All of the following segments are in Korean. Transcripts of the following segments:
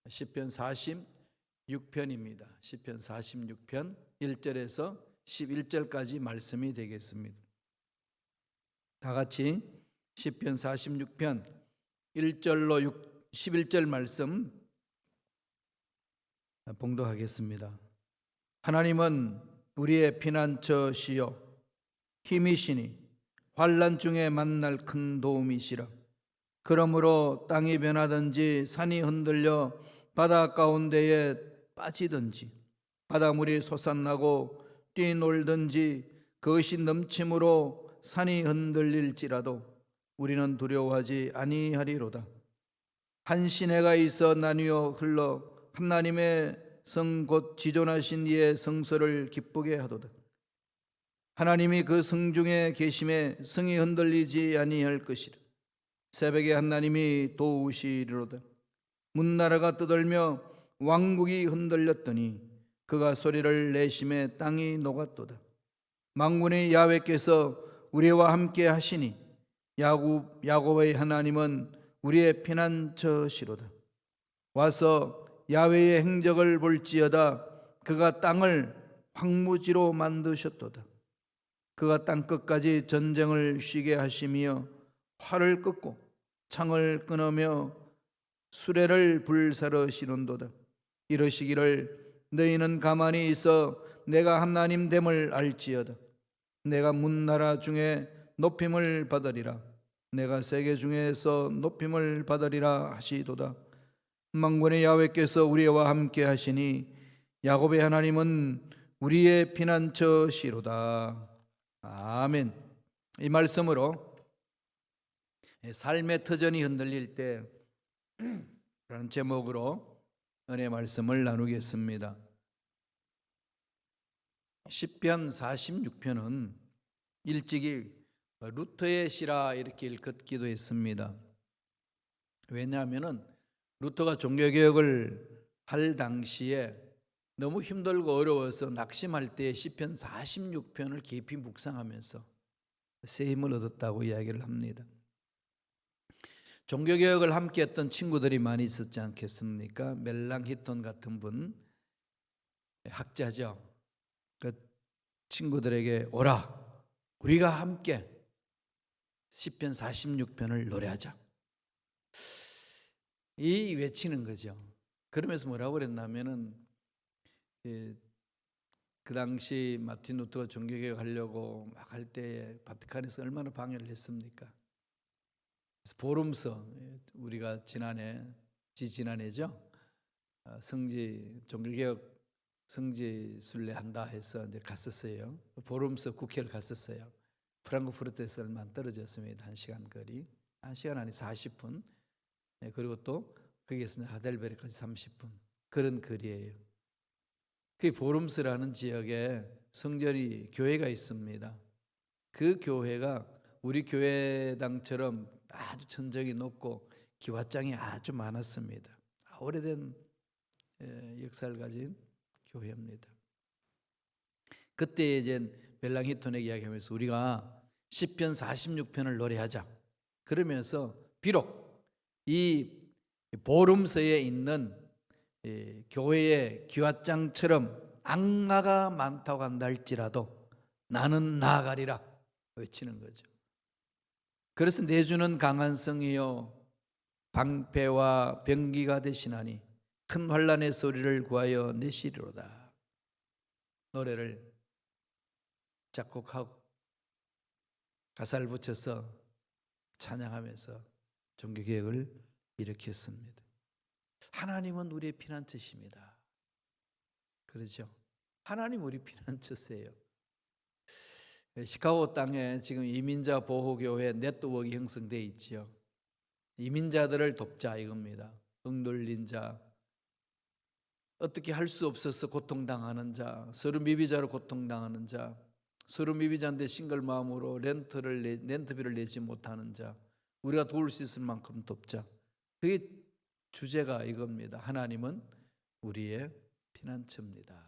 시편 46편입니다. 시편 46편 1절에서 11절까지 말씀이 되겠습니다. 다 같이 시편 46편 1절로 11절 말씀 봉독하겠습니다. 하나님은 우리의 피난처시요 힘이시니 환난 중에 만날 큰 도움이시라. 그러므로 땅이 변하든지 산이 흔들려 바다 가운데에 빠지든지 바닷물이 솟아나고 뛰놀든지 그것이 넘침으로 산이 흔들릴지라도 우리는 두려워하지 아니하리로다. 한 시내가 있어 나뉘어 흘러 하나님의 성 곧 지존하신 이의 성소를 기쁘게 하도다. 하나님이 그 성 중에 계심에 성이 흔들리지 아니할 것이라. 새벽에 하나님이 도우시리로다. 문나라가 떠들며 왕국이 흔들렸더니 그가 소리를 내심에 땅이 녹았도다. 만군의 야훼께서 우리와 함께 하시니 야곱의 하나님은 우리의 피난처시로다. 와서 야훼의 행적을 볼지어다. 그가 땅을 황무지로 만드셨도다. 그가 땅끝까지 전쟁을 쉬게 하시며 활을 끄고 창을 끊으며 수레를 불사르시는도다. 이러시기를 너희는 가만히 있어 내가 하나님 됨을 알지어다. 내가 문나라 중에 높임을 받으리라. 내가 세계 중에서 높임을 받으리라 하시도다. 만군의 야훼께서 우리와 함께 하시니 야곱의 하나님은 우리의 피난처시로다. 아멘. 이 말씀으로 삶의 터전이 흔들릴 때 라는 제목으로 은혜 말씀을 나누겠습니다. 시편 46편은 일찍이 루터의 시라 이렇게 읽기도 했습니다. 왜냐하면 루터가 종교개혁을 할 당시에 너무 힘들고 어려워서 낙심할 때 시편 46편을 깊이 묵상하면서 새 힘을 얻었다고 이야기를 합니다. 종교개혁을 함께 했던 친구들이 많이 있었지 않겠습니까? 멜랑히톤 같은 분, 학자죠. 그 친구들에게 오라, 우리가 함께 시편 46편을 노래하자, 이 외치는 거죠. 그러면서 뭐라고 그랬냐면은 그 당시 마틴 루터가 종교개혁 하려고 막 할 때에 바티칸에서 얼마나 방해를 했습니까? 그래서 보름서, 우리가 지난해죠. 성지 종교개혁 성지 순례 한다 해서 이제 갔었어요. 보름서 국회를 갔었어요. 프랑크푸르트에서 얼마 안 떨어졌습니다. 1시간 거리, 1시간 아니 40분. 그리고 또 거기에서 하델베르까지 30분. 그런 거리예요. 그 보름스라는 지역에 성전이 교회가 있습니다. 그 교회가 우리 교회당처럼 아주 천정이 높고 기와장이 아주 많았습니다. 오래된 역사를 가진 교회입니다. 그때 이제 멜랑히톤에게 이야기하면서 우리가 시편 46편을 노래하자. 그러면서 비록 이 보름서에 있는 교회의 기와장처럼 악마가 많다고 한다 할지라도 나는 나아가리라 외치는 거죠. 그래서 내주는 강한 성이요 방패와 병기가 되시나니 큰 환난의 소리를 구하여 내시리로다. 노래를 작곡하고 가사를 붙여서 찬양하면서 종교개혁을 일으켰습니다. 하나님은 우리의 피난처십니다. 그렇죠? 하나님 우리 피난처세요. 시카고 땅에 지금 이민자 보호교회 네트워크가 형성되어 있지요. 이민자들을 돕자 이겁니다. 억눌린 자, 어떻게 할 수 없어서 고통당하는 자, 서로 미비자로 고통당하는 자, 서로 미비자인데 싱글 마음으로 렌트비를 내지 못하는 자, 우리가 도울 수 있을 만큼 돕자. 그게 주제가 이겁니다. 하나님은 우리의 피난처입니다.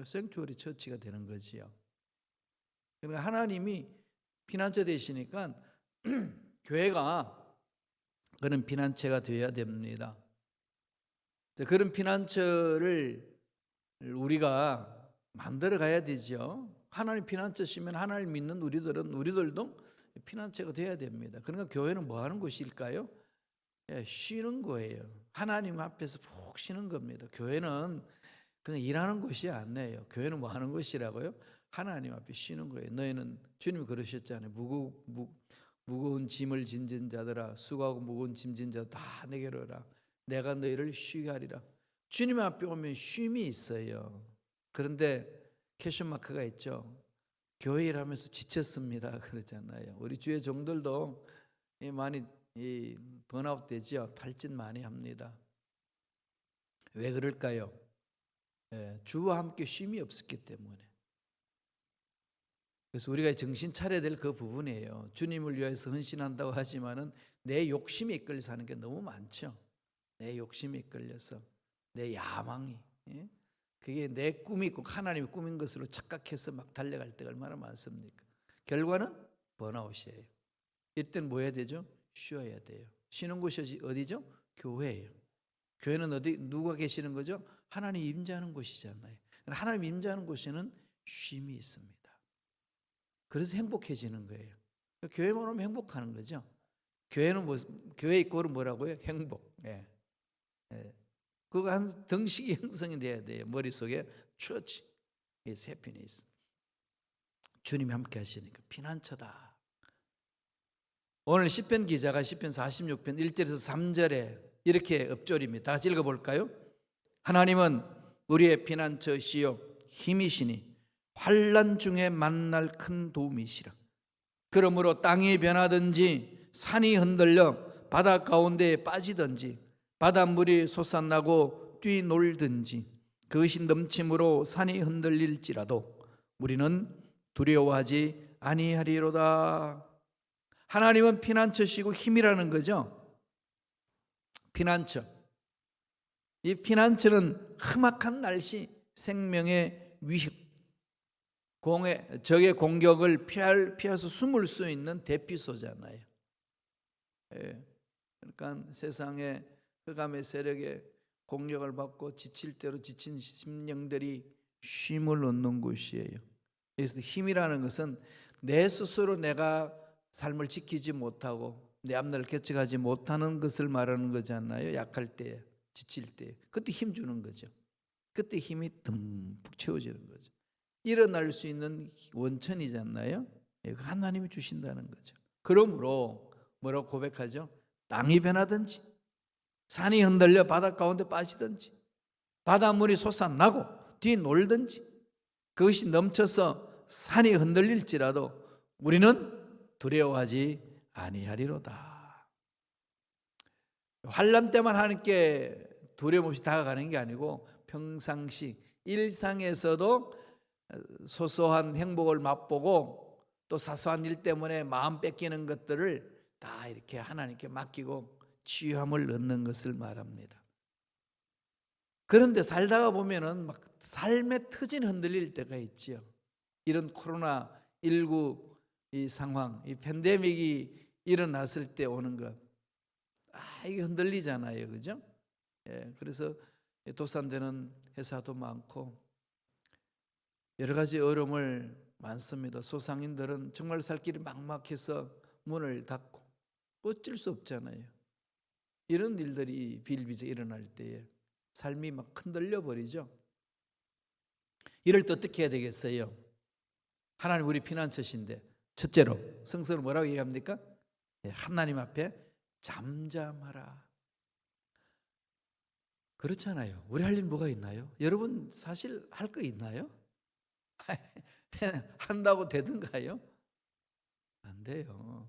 생추어리 처치가 되는 거지요. 그러니까 하나님이 피난처 되시니까 교회가 그런 피난처가 되어야 됩니다. 그런 피난처를 우리가 만들어 가야 되죠. 하나님 피난처시면 하나님 믿는 우리들도 피난처가 되어야 됩니다. 그러니까 교회는 뭐 하는 곳일까요? 쉬는 거예요. 하나님 앞에서 푹 쉬는 겁니다. 교회는 그냥 일하는 곳이 아니에요. 교회는 뭐 하는 곳이라고요? 하나님 앞에 쉬는 거예요. 너희는 주님이 그러셨잖아요. 무거운 짐을 진진 자들아, 수고하고 무거운 짐 진 자들 다 내게로 오라. 내가 너희를 쉬게 하리라. 주님 앞에 오면 쉼이 있어요. 그런데 퀘션 마크가 있죠. 교회 일하면서 지쳤습니다 그러잖아요. 우리 주의 종들도 많이 번아웃 되죠. 탈진 많이 합니다. 왜 그럴까요? 주와 함께 쉼이 없었기 때문에. 그래서 우리가 정신 차려야 될 그 부분이에요. 주님을 위해서 헌신한다고 하지만은 내 욕심에 이끌려 사는 게 너무 많죠. 내 욕심에 이끌려서 내 야망이, 그게 내 꿈이 있고 하나님의 꿈인 것으로 착각해서 막 달려갈 때가 얼마나 많습니까? 결과는 번아웃이에요. 이때는 뭐 해야 되죠? 쉬어야 돼요. 쉬는 곳이 어디죠? 교회예요. 교회는 어디 누가 계시는 거죠? 하나님 임재하는 곳이잖아요. 하나님 임재하는 곳에는 쉼이 있습니다. 그래서 행복해지는 거예요. 교회만 오면 행복하는 거죠. 교회는 교회 이꼴은 뭐라고요? 행복. 그거 한 등식이 형성이 돼야 돼요. 머릿속에 church is happiness. 주님이 함께 하시니까 피난처다. 오늘 시편 기자가 시편 46편 1절에서 3절에 이렇게 읊조립니다. 다 같이 읽어볼까요? 하나님은 우리의 피난처시요 힘이시니 환난 중에 만날 큰 도움이시라. 그러므로 땅이 변하든지 산이 흔들려 바다 가운데에 빠지든지 바닷물이 솟아나고 뛰놀든지 그것이 넘침으로 산이 흔들릴지라도 우리는 두려워하지 아니하리로다. 하나님은 피난처시고 힘이라는 거죠. 피난처. 이 피난처는 험악한 날씨, 생명의 위협, 적의 공격을 피해서 숨을 수 있는 대피소잖아요. 그러니까 세상에 흑암의 세력에 공격을 받고 지칠 대로 지친 심령들이 쉼을 얻는 곳이에요. 그래서 힘이라는 것은 내 스스로 내가 삶을 지키지 못하고 내 앞날을 개척하지 못하는 것을 말하는 거잖아요. 약할 때, 지칠 때 그때 힘 주는 거죠. 그때 힘이 듬뿍 채워지는 거죠. 일어날 수 있는 원천이잖아요. 하나님이 주신다는 거죠. 그러므로 뭐라고 고백하죠? 땅이 변하든지 산이 흔들려 바다 가운데 빠지든지 바닷물이 솟아나고 뒤놀든지 그것이 넘쳐서 산이 흔들릴지라도 우리는 두려워하지 아니하리로다. 환난 때만 하나님께 두려움 없이 다가가는 게 아니고 평상시 일상에서도 소소한 행복을 맛보고 또 사소한 일 때문에 마음 뺏기는 것들을 다 이렇게 하나님께 맡기고 치유함을 얻는 것을 말합니다. 그런데 살다가 보면은 막 삶의 터진 흔들릴 때가 있지요. 이런 코로나19 이 상황, 이 팬데믹이 일어났을 때 오는 것, 이게 흔들리잖아요, 그죠? 그래서 도산되는 회사도 많고 여러 가지 어려움을 많습니다. 소상인들은 정말 살 길이 막막해서 문을 닫고 어쩔 수 없잖아요. 이런 일들이 비일비재 일어날 때에 삶이 막 흔들려 버리죠. 이럴 때 어떻게 해야 되겠어요? 하나님 우리 피난처신데 첫째로 성서는 뭐라고 얘기합니까? 하나님 앞에 잠잠하라. 그렇잖아요. 우리 할 일 뭐가 있나요? 여러분 사실 할 거 있나요? 한다고 되든가요? 안 돼요.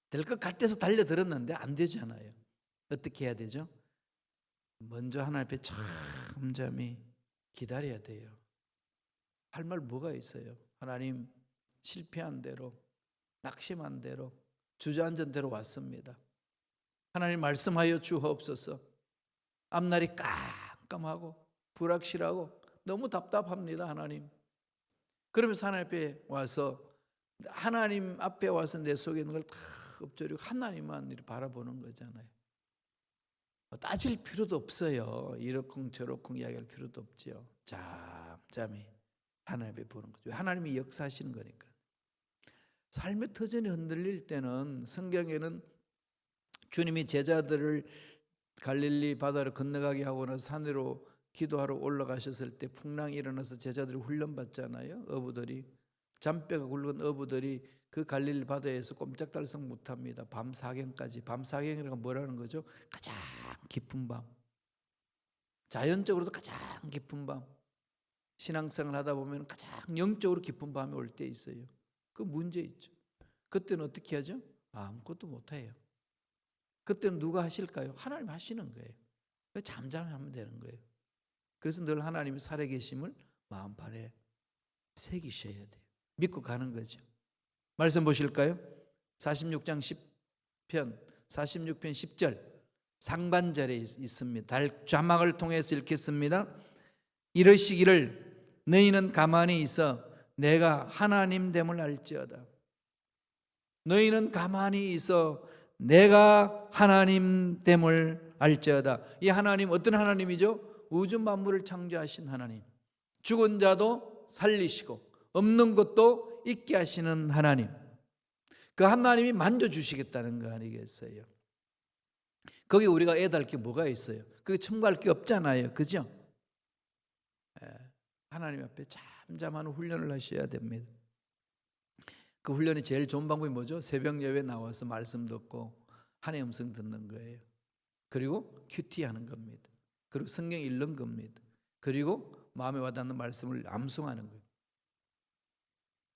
될 것 같아서 달려들었는데 안 되잖아요. 어떻게 해야 되죠? 먼저 하나님 앞에 잠잠히 기다려야 돼요. 할 말 뭐가 있어요? 하나님 실패한 대로 낙심한 대로 주저앉은 대로 왔습니다. 하나님 말씀하여 주옵소서. 앞날이 깜깜하고 불확실하고 너무 답답합니다. 하나님. 그러면서 하나님 앞에 와서 내 속에 있는 걸 다 엎드리고 하나님만 이렇게 바라보는 거잖아요. 따질 필요도 없어요. 이러쿵저러쿵 이야기할 필요도 없지요. 잠잠히 하나님 앞에 보는 거죠. 하나님이 역사하시는 거니까. 삶의 터전이 흔들릴 때는 성경에는 주님이 제자들을 갈릴리 바다를 건너가게 하고 나서 산 위로 기도하러 올라가셨을 때 풍랑이 일어나서 제자들이 훈련받잖아요. 어부들이 잔뼈가 굵은 어부들이 그 갈릴리 바다에서 꼼짝달싹 못합니다. 밤 사경까지. 밤 사경이라고 뭐라는 거죠? 가장 깊은 밤. 자연적으로도 가장 깊은 밤. 신앙생활 하다 보면 가장 영적으로 깊은 밤이 올 때 있어요. 그 문제 있죠. 그때는 어떻게 하죠? 아무것도 못해요. 그때는 누가 하실까요? 하나님 하시는 거예요. 잠잠하면 되는 거예요. 그래서 늘 하나님이 살아계심을 마음판에 새기셔야 돼요. 믿고 가는 거죠. 말씀 보실까요? 46장 10편 46편 10절 상반절에 있습니다. 자막을 통해서 읽겠습니다. 이러시기를 너희는 가만히 있어 내가 하나님 됨을 알지어다. 너희는 가만히 있어 내가 하나님 됨을 알지어다. 이 하나님 어떤 하나님이죠? 우주 만물을 창조하신 하나님, 죽은 자도 살리시고 없는 것도 있게 하시는 하나님, 그 하나님이 만져주시겠다는 거 아니겠어요? 거기 우리가 애달을 게 뭐가 있어요? 그게 첨가할 게 없잖아요. 그죠? 하나님 앞에 잠잠한 훈련을 하셔야 됩니다. 그 훈련이 제일 좋은 방법이 뭐죠? 새벽 예배 나와서 말씀 듣고 하나님의 음성 듣는 거예요. 그리고 큐티하는 겁니다. 그리고 성경 읽는 겁니다. 그리고 마음에 와닿는 말씀을 암송하는 거예요.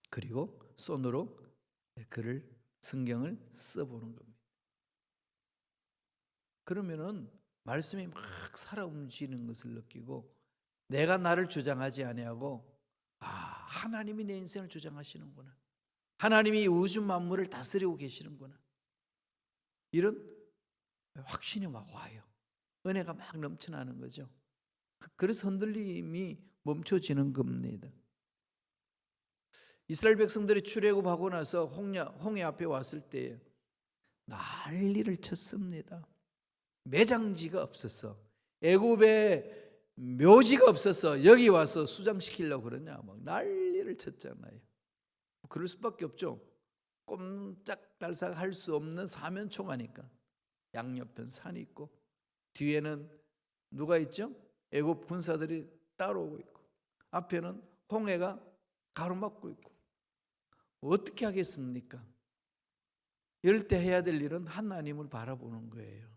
그리고 손으로 글을 성경을 써보는 겁니다. 그러면은 말씀이 막 살아 움직이는 것을 느끼고 내가 나를 주장하지 아니하고 하나님이 내 인생을 주장하시는구나. 하나님이 우주 만물을 다스리고 계시는구나. 이런 확신이 막 와요. 은혜가 막 넘쳐나는 거죠. 그래서 흔들림이 멈춰지는 겁니다. 이스라엘 백성들이 출애굽하고 나서 홍해 앞에 왔을 때 난리를 쳤습니다. 매장지가 없었어. 애굽에 묘지가 없어서 여기 와서 수장시키려고 그러냐 막 난리를 쳤잖아요. 그럴 수밖에 없죠. 꼼짝달싹 할 수 없는 사면초가니까. 양옆엔 산이 있고 뒤에는 누가 있죠? 애굽 군사들이 따라오고 있고 앞에는 홍해가 가로막고 있고 어떻게 하겠습니까? 이럴 때 해야 될 일은 하나님을 바라보는 거예요.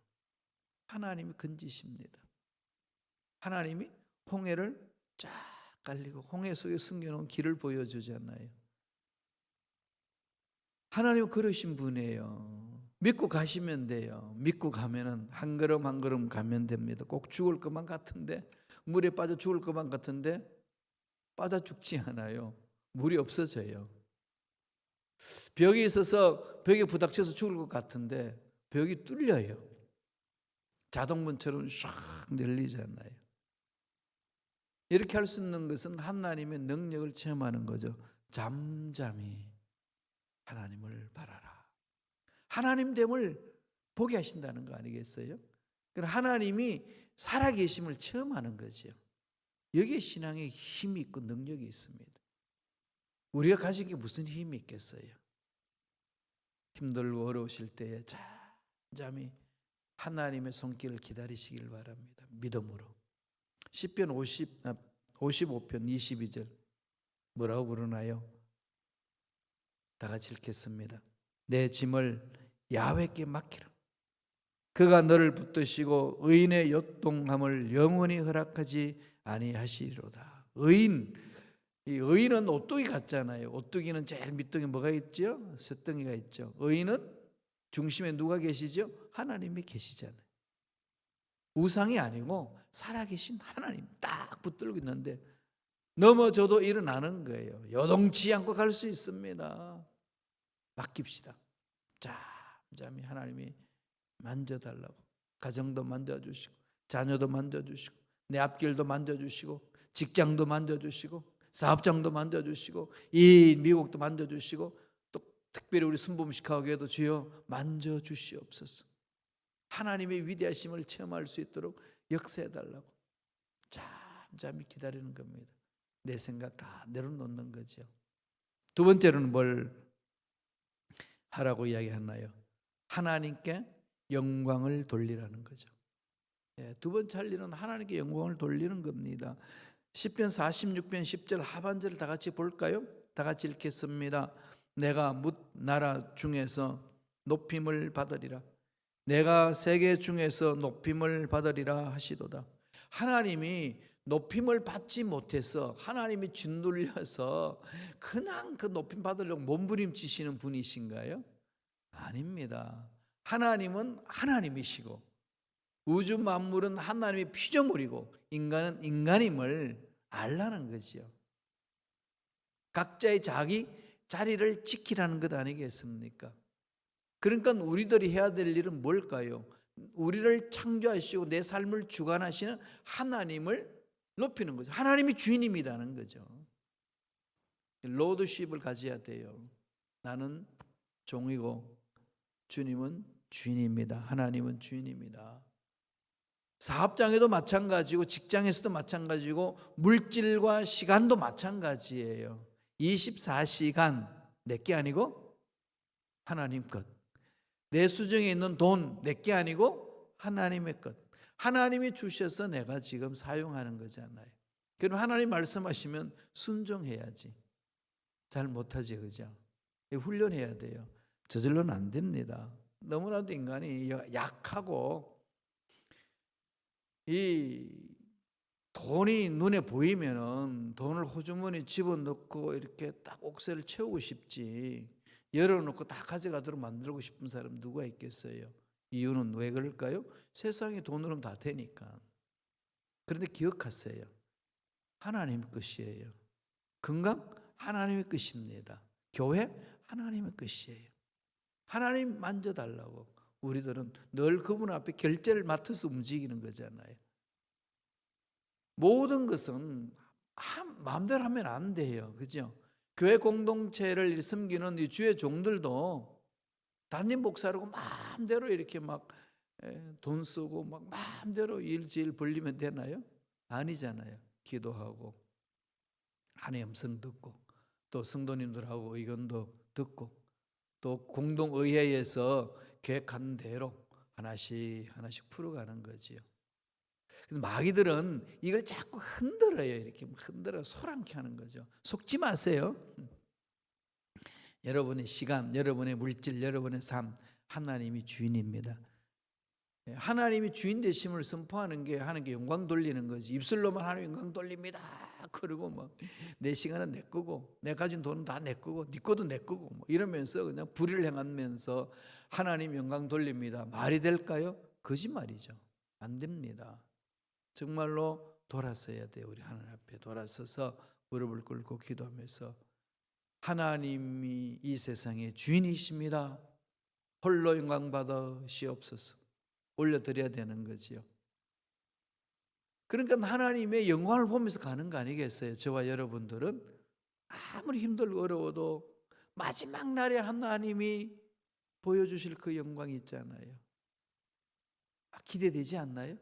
하나님이 건지십니다. 하나님이 홍해를 쫙 갈리고 홍해 속에 숨겨놓은 길을 보여주잖아요. 하나님은 그러신 분이에요. 믿고 가시면 돼요. 믿고 가면은 한 걸음 한 걸음 가면 됩니다. 꼭 죽을 것만 같은데, 물에 빠져 죽을 것만 같은데 빠져 죽지 않아요. 물이 없어져요. 벽이 있어서 벽에 부닥쳐서 죽을 것 같은데 벽이 뚫려요. 자동문처럼 샥 열리잖아요. 이렇게 할 수 있는 것은 하나님의 능력을 체험하는 거죠. 잠잠히 하나님을 바라라. 하나님됨을 보게 하신다는 거 아니겠어요? 그럼 하나님이 살아계심을 체험하는 거죠. 여기에 신앙에 힘이 있고 능력이 있습니다. 우리가 가진 게 무슨 힘이 있겠어요? 힘들고 어려우실 때에 잠잠히 하나님의 손길을 기다리시길 바랍니다. 믿음으로. 시편 55편 22절 뭐라고 그러나요? 다 같이 읽겠습니다. 내 짐을 야훼께 맡기라. 그가 너를 붙드시고 의인의 요동함을 영원히 허락하지 아니하시리로다. 이 의인은 오뚜기 같잖아요. 오뚜기는 제일 밑둥에 뭐가 있죠? 쇳덩이가 있죠. 의인은 중심에 누가 계시죠? 하나님이 계시잖아요. 우상이 아니고 살아계신 하나님 딱 붙들고 있는데 넘어져도 일어나는 거예요. 요동치 않고 갈 수 있습니다. 맡깁시다. 잠잠히 하나님이 만져달라고. 가정도 만져주시고 자녀도 만져주시고 내 앞길도 만져주시고 직장도 만져주시고 사업장도 만져주시고 이 미국도 만져주시고 또 특별히 우리 순복음 시카고교회도 주여 만져주시옵소서. 하나님의 위대하심을 체험할 수 있도록 역사해달라고 잠잠히 기다리는 겁니다. 내 생각 다 내려놓는 거죠. 두 번째로는 뭘 하라고 이야기하나요? 하나님께 영광을 돌리라는 거죠. 두 번째 할 일은 하나님께 영광을 돌리는 겁니다. 시편 46편 10절 하반절을 다 같이 볼까요? 다 같이 읽겠습니다. 내가 뭇 나라 중에서 높임을 받으리라. 내가 세계 중에서 높임을 받으리라 하시도다. 하나님이 높임을 받지 못해서 하나님이 짓눌려서 그냥 그 높임 받으려고 몸부림치시는 분이신가요? 아닙니다. 하나님은 하나님이시고 우주 만물은 하나님의 피조물이고 인간은 인간임을 알라는 거지요. 각자의 자기 자리를 지키라는 것 아니겠습니까? 그러니까 우리들이 해야 될 일은 뭘까요? 우리를 창조하시고 내 삶을 주관하시는 하나님을 높이는 거죠. 하나님이 주인입니다는 거죠. 로드십을 가져야 돼요. 나는 종이고 주님은 주인입니다. 하나님은 주인입니다. 사업장에도 마찬가지고 직장에서도 마찬가지고 물질과 시간도 마찬가지예요. 24시간 내게 아니고 하나님 것. 내 수중에 있는 돈 내게 아니고 하나님의 것. 하나님이 주셔서 내가 지금 사용하는 거잖아요. 그럼 하나님 말씀하시면 순종해야지. 잘 못하지, 그죠? 훈련해야 돼요. 저절로는 안 됩니다. 너무나도 인간이 약하고 이 돈이 눈에 보이면은 돈을 호주머니 집어넣고 이렇게 딱 옥새를 채우고 싶지, 열어놓고 다 가져가도록 만들고 싶은 사람 누가 있겠어요? 이유는 왜 그럴까요? 세상이 돈으로는 다 되니까. 그런데 기억하세요. 하나님 것이에요. 건강 하나님의 것입니다. 교회 하나님의 것이에요. 하나님 만져달라고 우리들은 늘 그분 앞에 결제를 맡아서 움직이는 거잖아요. 모든 것은 마음대로 하면 안 돼요. 그죠? 교회 공동체를 섬기는 이 주의 종들도 담임 목사라고 마음대로 이렇게 막 돈 쓰고 막 마음대로 일주일 벌리면 되나요? 아니잖아요. 기도하고 하나님의 음성 듣고 또 성도님들하고 의견도 듣고 또 공동의회에서 계획한 대로 하나씩 풀어가는 거지요. 근데 마귀들은 이걸 자꾸 흔들어요. 이렇게 흔들어 소란케 하는 거죠. 속지 마세요. 여러분의 시간, 여러분의 물질, 여러분의 삶, 하나님이 주인입니다. 하나님이 주인 되심을 선포하는 게 하나님께 영광 돌리는 거지. 입술로만 하나님 영광 돌립니다. 그리고 막 내 시간은 내 거고 내 가진 돈은 다 내 거고 네 거도 내 거고 뭐 이러면서 그냥 불의를 행하면서 하나님 영광 돌립니다. 말이 될까요? 거짓말이죠. 안 됩니다. 정말로 돌아서야 돼요. 우리 하나님 앞에 돌아서서 무릎을 꿇고 기도하면서 하나님이 이 세상의 주인이십니다. 홀로 영광 받으시옵소서 올려드려야 되는 거지요. 그러니까 하나님의 영광을 보면서 가는 거 아니겠어요? 저와 여러분들은 아무리 힘들고 어려워도 마지막 날에 하나님이 보여주실 그 영광이 있잖아요. 기대되지 않나요?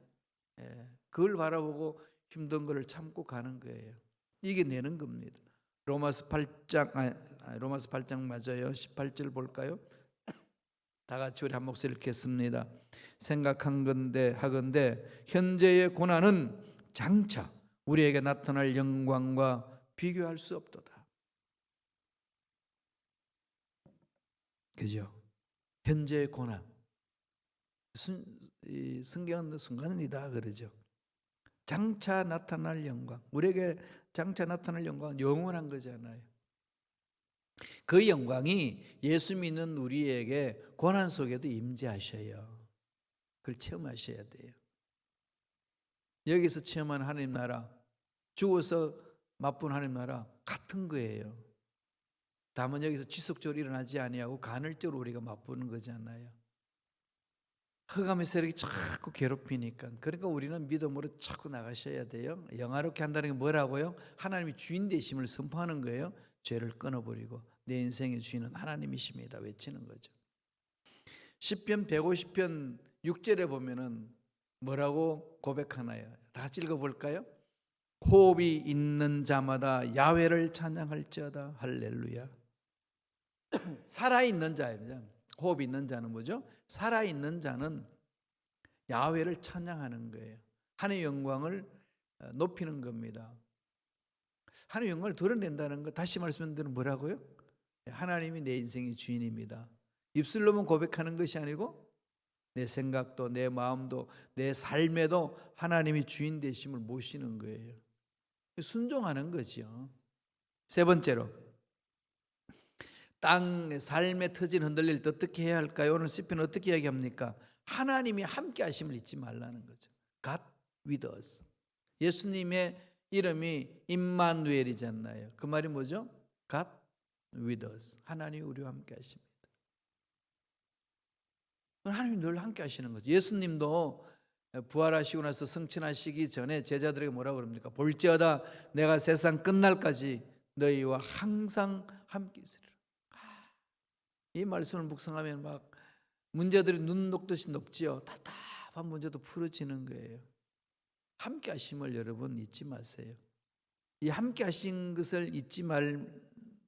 그걸 바라보고 힘든 것을 참고 가는 거예요. 이겨내는 겁니다. 로마서 8장 맞아요. 18절 볼까요? 다 같이 우리 한 목소리 읽겠습니다. 생각한 건데 하건대 현재의 고난은 장차 우리에게 나타날 영광과 비교할 수 없도다. 그죠? 현재의 고난. 성경은 순간이다 그러죠. 장차 나타날 영광. 우리에게 장차 나타날 영광은 영원한 거잖아요. 그 영광이 예수 믿는 우리에게 고난 속에도 임재하셔요. 그걸 체험하셔야 돼요. 여기서 체험한 하나님 나라, 죽어서 맛본 하나님 나라 같은 거예요. 다만 여기서 지속적으로 일어나지 아니하고 간헐적으로 우리가 맛보는 거잖아요. 흑암의 세력이 자꾸 괴롭히니까. 그러니까 우리는 믿음으로 자꾸 나가셔야 돼요. 영화롭게 한다는 게 뭐라고요? 하나님이 주인 되심을 선포하는 거예요. 죄를 끊어버리고 내 인생의 주인은 하나님이십니다 외치는 거죠. 시편 150편 6절에 보면은 뭐라고 고백하나요? 다 같이 읽어볼까요? 호흡이 있는 자마다 야훼를 찬양할지어다. 할렐루야. 살아있는 자예요. 호흡이 있는 자는 뭐죠? 살아있는 자는 야훼를 찬양하는 거예요. 하나님의 영광을 높이는 겁니다. 하나님의 영광을 드러낸다는 것, 다시 말씀드리면 뭐라고요? 하나님이 내 인생의 주인입니다. 입술로만 고백하는 것이 아니고 내 생각도 내 마음도 내 삶에도 하나님이 주인 되심을 모시는 거예요. 순종하는 거죠. 세 번째로, 땅 삶의 터진 흔들릴 때 어떻게 해야 할까요? 오늘 시편은 어떻게 이야기합니까? 하나님이 함께 하심을 잊지 말라는 거죠. God with us. 예수님의 이름이 임마누엘이잖아요. 그 말이 뭐죠? God with us. 하나님이 우리와 함께 하십니다. 하나님이 늘 함께 하시는 거죠. 예수님도 부활하시고 나서 승천하시기 전에 제자들에게 뭐라고 그럽니까? 볼지어다 내가 세상 끝날까지 너희와 항상 함께 있으리라. 이 말씀을 묵상하면 막 문제들이 눈 녹듯이 녹지요. 답답한 문제도 풀어지는 거예요. 함께 하심을 여러분 잊지 마세요. 이 함께 하신 것을 잊지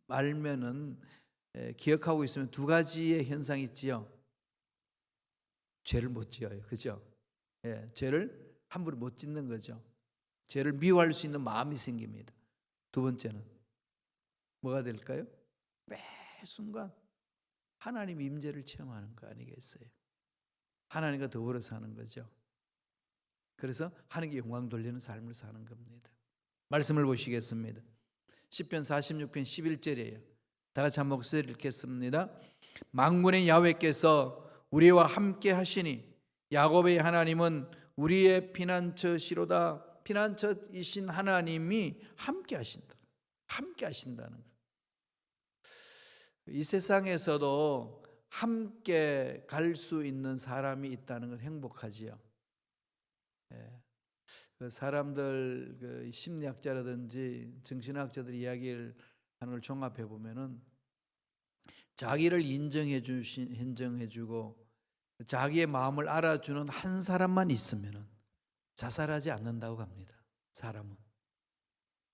말면은 기억하고 있으면 두 가지의 현상이 있지요. 죄를 못 지어요. 그죠? 예, 죄를 함부로 못 짓는 거죠. 죄를 미워할 수 있는 마음이 생깁니다. 두 번째는 뭐가 될까요? 매 순간 하나님 임재를 체험하는 거 아니겠어요? 하나님과 더불어 사는 거죠. 그래서 하나님께 영광 돌리는 삶을 사는 겁니다. 말씀을 보시겠습니다. 시편 46편 11절이에요. 다 같이 한 목소리 읽겠습니다. 만군의 야훼께서 우리와 함께 하시니 야곱의 하나님은 우리의 피난처시로다. 피난처이신 하나님이 함께 하신다. 함께 하신다는 것. 이 세상에서도 함께 갈 수 있는 사람이 있다는 건 행복하지요. 그 사람들 그 심리학자라든지 정신학자들 이야기를 하는 걸 종합해 보면은 자기를 인정해주고 자기의 마음을 알아주는 한 사람만 있으면은 자살하지 않는다고 합니다. 사람은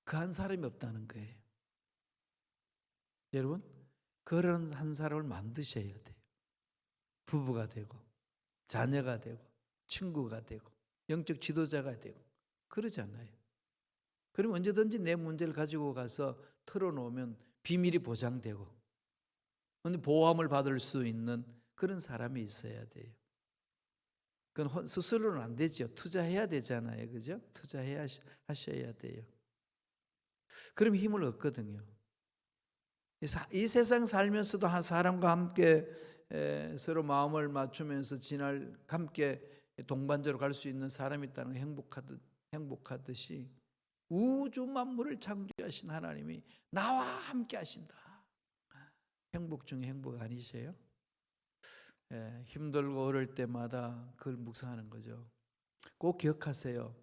그 한 사람이 없다는 거예요. 여러분, 그런 한 사람을 만드셔야 돼요. 부부가 되고 자녀가 되고 친구가 되고 영적 지도자가 되고 그러잖아요. 그럼 언제든지 내 문제를 가지고 가서 털어놓으면 비밀이 보장되고 보호함을 받을 수 있는 그런 사람이 있어야 돼요. 그건 스스로는 안 되죠. 투자해야 되잖아요. 그죠? 투자해야 하셔야 돼요. 그럼 힘을 얻거든요. 이 세상 살면서도 한 사람과 함께 서로 마음을 맞추면서 함께 동반자로 갈 수 있는 사람이 있다는 행복하듯이 우주 만물을 창조하신 하나님이 나와 함께 하신다. 행복 중에 행복 아니세요? 힘들고 어려울 때마다 그걸 묵상하는 거죠. 꼭 기억하세요.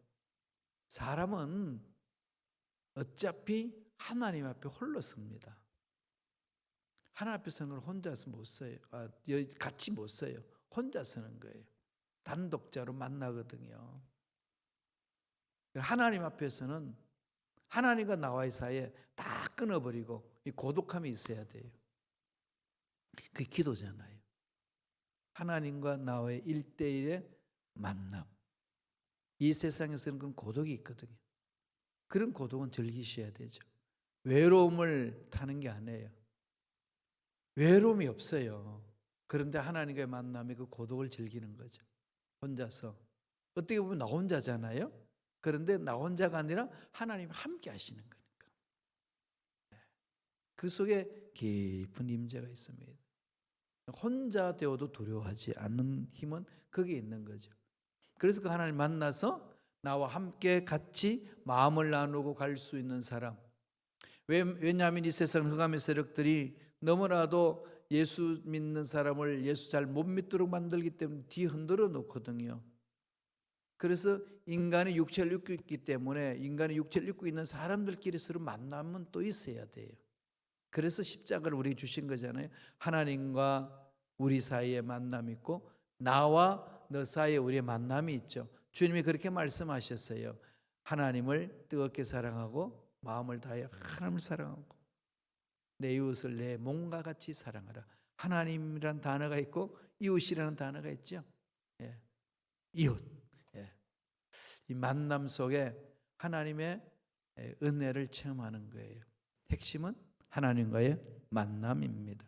사람은 어차피 하나님 앞에 홀로 섭니다. 하나님 앞에 서는 걸 혼자서 못 써요. 같이 못 써요. 혼자 쓰는 거예요. 단독자로 만나거든요. 하나님 앞에서는 하나님과 나와의 사이에 다 끊어버리고 이 고독함이 있어야 돼요. 그게 기도잖아요. 하나님과 나와의 1대1의 만남. 이 세상에서는 그런 고독이 있거든요. 그런 고독은 즐기셔야 되죠. 외로움을 타는 게 아니에요. 외로움이 없어요. 그런데 하나님과의 만남이 그 고독을 즐기는 거죠. 혼자서. 어떻게 보면 나 혼자잖아요. 그런데 나 혼자가 아니라 하나님 함께 하시는 거니까. 그 속에 깊은 임재가 있습니다. 혼자 되어도 두려워하지 않는 힘은 거기에 있는 거죠. 그래서 그 하나님 만나서 나와 함께 같이 마음을 나누고 갈 수 있는 사람. 왜냐하면 이 세상 흑암의 세력들이 너무나도 예수 믿는 사람을 예수 잘 못 믿도록 만들기 때문에 뒤 흔들어 놓거든요. 그래서 인간의 육체를 입고 있기 때문에 인간의 육체를 입고 있는 사람들끼리 서로 만남은 또 있어야 돼요. 그래서 십자가를 우리에게 주신 거잖아요. 하나님과 우리 사이에 만남이 있고 나와 너 사이에 우리의 만남이 있죠. 주님이 그렇게 말씀하셨어요. 하나님을 뜨겁게 사랑하고 마음을 다하여 하나님을 사랑하고 내 이웃을 내 몸과 같이 사랑하라. 하나님이란 단어가 있고 이웃이라는 단어가 있죠. 예. 이웃. 예. 이 만남 속에 하나님의 은혜를 체험하는 거예요. 핵심은 하나님과의 만남입니다.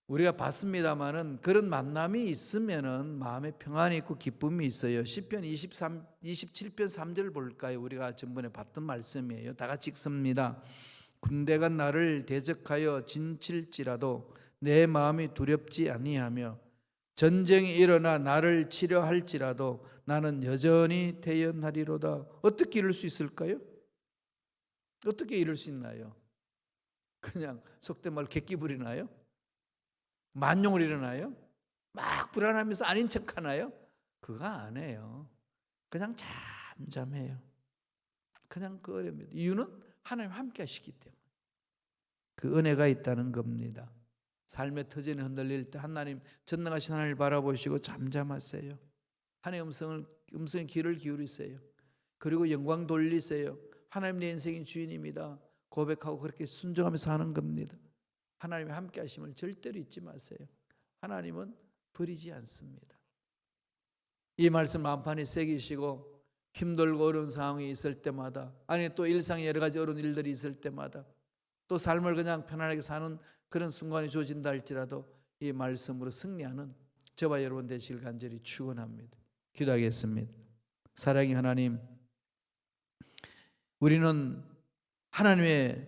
우리가 봤습니다마는 그런 만남이 있으면은 마음에 평안이 있고 기쁨이 있어요. 시편 27편 3절 볼까요? 우리가 전번에 봤던 말씀이에요. 다 같이 읽습니다. 군대가 나를 대적하여 진칠지라도 내 마음이 두렵지 아니하며 전쟁이 일어나 나를 치려 할지라도 나는 여전히 태연하리로다. 어떻게 이룰 수 있을까요? 어떻게 이룰 수 있나요? 그냥 속된 말로 객기 부리나요? 만용을 일어나요? 막 불안하면서 아닌 척 하나요? 그거 안 해요. 그냥 잠잠해요. 그냥 그럽니다. 이유는 하나님 함께 하시기 때문에. 그 은혜가 있다는 겁니다. 삶의 터전이 흔들릴 때 하나님, 전능하신 하나님을 바라보시고 잠잠하세요. 하나님의 음성의 귀를 기울이세요. 그리고 영광 돌리세요. 하나님 내 인생의 주인입니다. 고백하고 그렇게 순종하며 사는 겁니다. 하나님의 함께 하심을 절대로 잊지 마세요. 하나님은 버리지 않습니다. 이 말씀 마음판에 새기시고 힘들고 어려운 상황이 있을 때마다, 아니 또 일상에 여러 가지 어려운 일들이 있을 때마다, 또 삶을 그냥 편안하게 사는 그런 순간이 주어진다 할지라도 이 말씀으로 승리하는 저와 여러분 되시길 간절히 축원합니다. 기도하겠습니다. 사랑의 하나님, 우리는 하나님의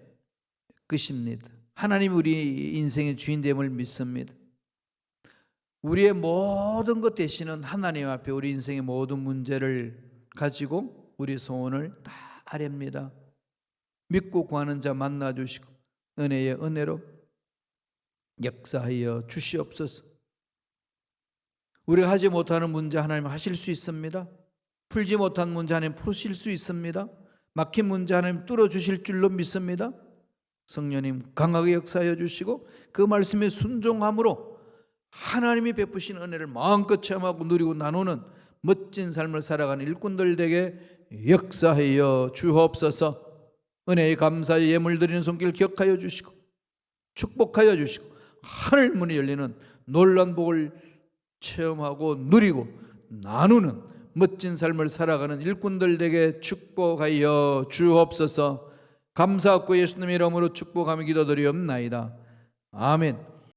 끝입니다. 하나님이 우리 인생의 주인됨을 믿습니다. 우리의 모든 것 대신은 하나님 앞에 우리 인생의 모든 문제를 가지고 우리 소원을 다 아렵니다. 믿고 구하는 자 만나주시고 은혜의 은혜로 역사하여 주시옵소서. 우리가 하지 못하는 문제 하나님 하실 수 있습니다. 풀지 못한 문제 하나님 푸실 수 있습니다. 막힌 문제 하나님 뚫어주실 줄로 믿습니다. 성령님 강하게 역사하여 주시고 그 말씀에 순종함으로 하나님이 베푸신 은혜를 마음껏 체험하고 누리고 나누는 멋진 삶을 살아가는 일꾼들 되게 역사하여 주옵소서. 은혜의 감사의 예물 드리는 손길 기억하여 주시고 축복하여 주시고 하늘 문이 열리는 놀란 복을 체험하고 누리고 나누는 멋진 삶을 살아가는 일꾼들 되게 축복하여 주옵소서. 감사하고 예수님의 이름으로 축복하며 기도드리옵나이다. 아멘.